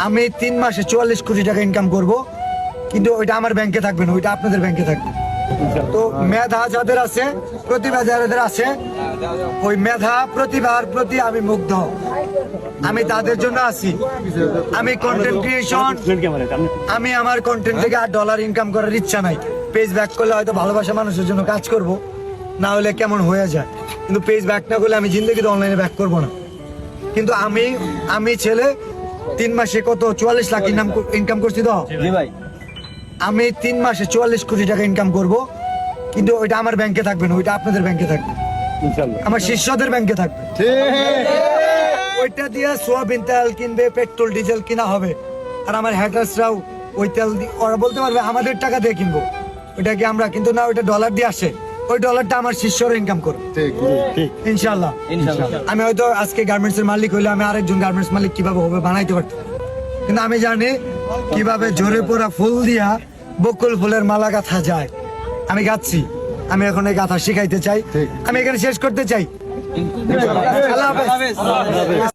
আমি 3 মাসে 44 কোটি টাকা ইনকাম করব, কিন্তু ওইটা আমার ব্যাংকে থাকবে না, ওইটা আপনাদের ব্যাংকে থাকবে। তো মেধা যাদের আছে, প্রতিভা যাদের আছে, ওই মেধা প্রতিভার প্রতি আমি মুগ্ধ। আমি তাদের জন্য আছি। আমি কন্টেন্ট ক্রিয়েশন, আমি আমার কন্টেন্ট থেকে $8 ইনকাম করার ইচ্ছা নাই। পেজ ব্যাক করলে হয়তো ভালোবাসা মানুষের জন্য কাজ করব, না হলে কেমন হয়ে যায়। কিন্তু পেজ ব্যাক না করলে আমি জিন্দগিতে অনলাইনে ব্যাক করব না। কিন্তু আমি ছেলে 3 মাসে কত 44 লাখ ইনকাম করছি তো ভাই। আমি 3 মাসে 44 কোটি টাকা ইনকাম করব, কিন্তু ওইটা আমার ব্যাংকে থাকবে না, ওইটা আপনাদের ব্যাংকে থাকবে, আমার শিষ্যদের ব্যাংকে থাকবে। ওইটা দিয়ে সোয়াবিন তেল কিনবে, পেট্রোল ডিজেল কিনা হবে। আর আমার হ্যাকার্সরাও ওই তেল ওরা বলতে পারবে আমাদের টাকা দিয়ে কিনবো, ওইটা কি আমরা কিন্তু না, ওইটা ডলার দিয়ে আসে। ওই ডলারটা আমার শিষ্যরা ইনকাম করবে ইনশাল্লাহ। আমি হয়তো আজকে গার্মেন্টস এর মালিক হইলে আমি আরেকজন গার্মেন্টস মালিক কিভাবে হবে বানাইতে পারতাম, কিন্তু আমি জানি কিভাবে ঝরে পড়া ফুল দিয়া বকুল ফুলের মালা গাঁথা যায়। আমি গাচ্ছি, আমি এখন এই গাঁথা শিখাইতে চাই, আমি এখানে শেষ করতে চাই। আল্লাহ হাফেজ।